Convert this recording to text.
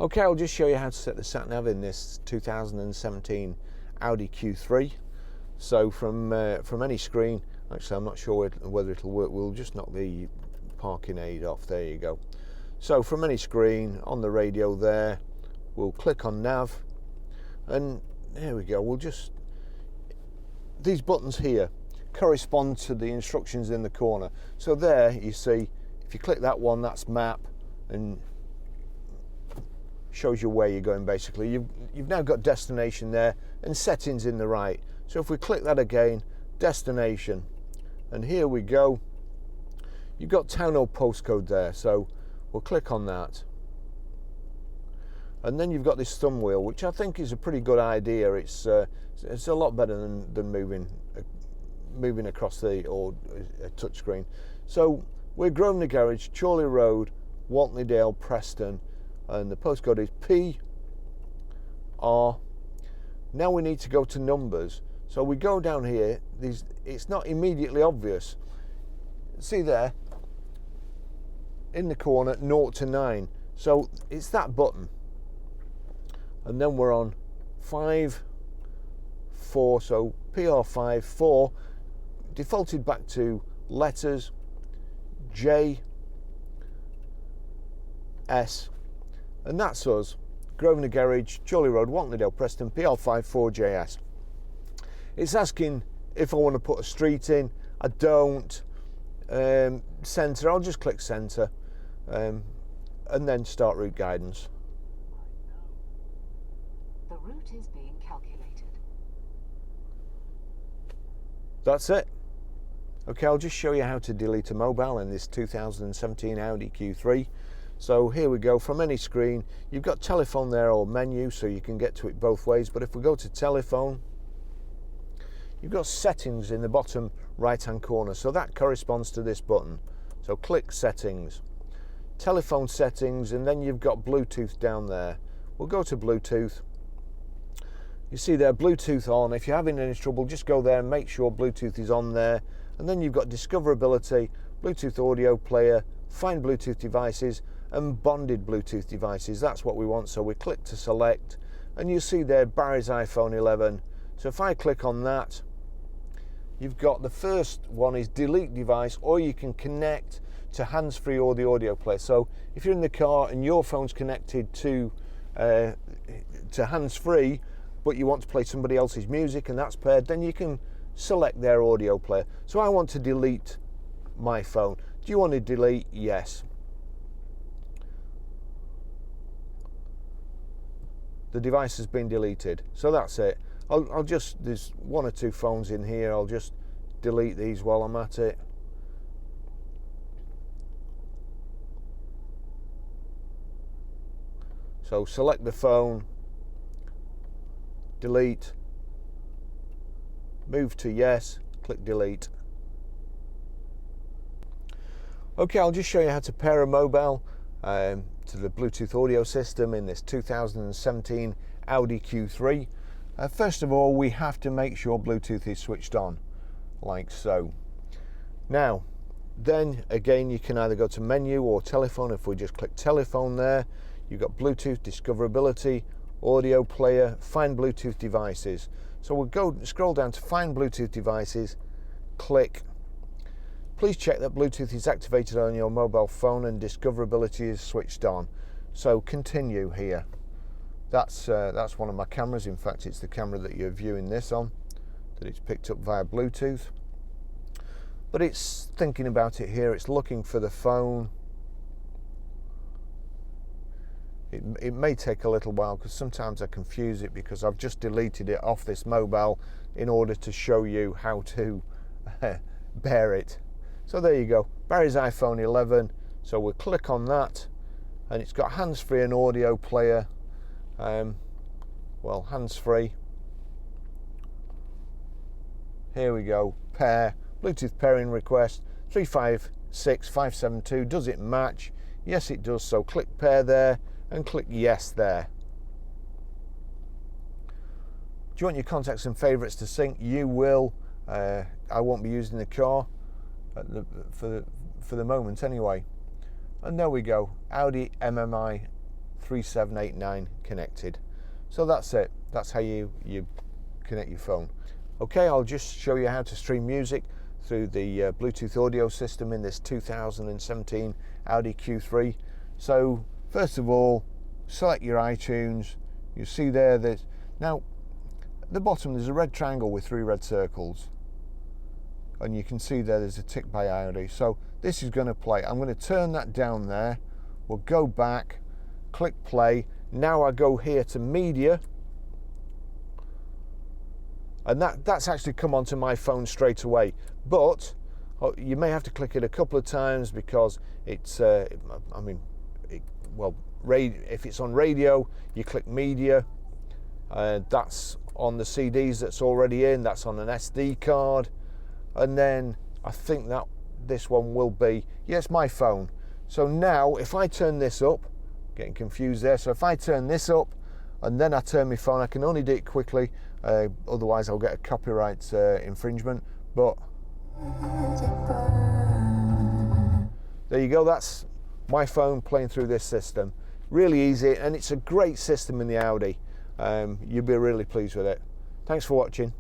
Okay, I'll just show you how to set the sat-nav in this 2017 Audi Q3. So from any screen, actually I'm not sure whether it'll work, we'll just knock the parking aid off, there you go. So from any screen, on the radio there, we'll click on nav, and there we go, these buttons here correspond to the instructions in the corner. So there you see, if you click that one, that's map, and shows you where you're going basically. You've now got destination there and settings in the right. So if we click that again, destination, and here we go, you've got town or postcode there, so we'll click on that. And then you've got this thumb wheel, which I think is a pretty good idea. It's a lot better than moving across a touch screen. So we're Grosvenor Garage, Chorley Road, Waltleydale, Preston, and the postcode is PR. Now we need to go to numbers. So we go down here. It's not immediately obvious. See there, in the corner, 0 to 9. So it's that button. And then we're on 5, 4. So PR5, 4, defaulted back to letters, J, S. And that's us, Grosvenor Garage, Chorley Road, Waltleydale, Preston, PR5 4JS. It's asking if I want to put a street in. I don't. Centre, I'll just click centre, and then start route guidance. The route is being calculated. That's it. Okay, I'll just show you how to delete a mobile in this 2017 Audi Q3. So here we go, from any screen, you've got telephone there or menu, so you can get to it both ways. But if we go to telephone, you've got settings in the bottom right hand corner, so that corresponds to this button. So click settings, telephone settings, and then you've got Bluetooth down there. We'll go to Bluetooth. You see there, Bluetooth on. If you're having any trouble, just go there and make sure Bluetooth is on there. And then you've got discoverability, Bluetooth audio player, find Bluetooth devices, and bonded Bluetooth devices. That's what we want. So we click to select, and you see there Barry's iPhone 11. So if I click on that, you've got the first one is delete device, or you can connect to hands-free or the audio player. So if you're in the car and your phone's connected to hands-free, but you want to play somebody else's music and that's paired, then you can select their audio player. So I want to delete my phone. Do you want to delete? Yes. The device has been deleted, so that's it. I'll just, there's 1 or 2 phones in here, I'll just delete these while I'm at it. So select the phone, delete, move to yes, click delete. Okay, I'll just show you how to pair a mobile to the Bluetooth audio system in this 2017 Audi Q3. First of all, we have to make sure Bluetooth is switched on, like so. Now, then again, you can either go to menu or telephone. If we just click telephone there, you've got Bluetooth, discoverability, audio player, find Bluetooth devices. So we'll scroll down to find Bluetooth devices, click. Please check that Bluetooth is activated on your mobile phone and discoverability is switched on. So continue here. That's one of my cameras. In fact, it's the camera that you're viewing this on, that it's picked up via Bluetooth. But it's thinking about it here. It's looking for the phone. It may take a little while because sometimes I confuse it because I've just deleted it off this mobile in order to show you how to pair it. So there you go, Barry's iPhone 11. So we'll click on that, and it's got hands-free and audio player. Well, hands-free. Here we go, pair, Bluetooth pairing request, 356572. Does it match? Yes, it does. So click pair there and click yes there. Do you want your contacts and favourites to sync? You will. I won't be using the car for the moment anyway. And there we go, Audi MMI 3789 connected. So that's it. That's how you connect your phone. Okay, I'll just show you how to stream music through the Bluetooth audio system in this 2017 Audi Q3. So first of all, select your iTunes. You see there that now at the bottom there's a red triangle with 3 red circles, and you can see there's a tick by Audi. So this is going to play. I'm going to turn that down there. We'll go back, click play. Now I go here to media, and that's actually come onto my phone straight away. But you may have to click it a couple of times because it's if it's on radio, you click media. That's on the CDs that's already in. That's on an SD card, and then I think that this one will be, yes, my phone. So now if I turn this up, getting confused there. So if I turn this up and then I turn my phone, I can only do it quickly. Otherwise, I'll get a copyright infringement. But there you go. That's my phone playing through this system. Really easy, and it's a great system in the Audi. You'll be really pleased with it. Thanks for watching.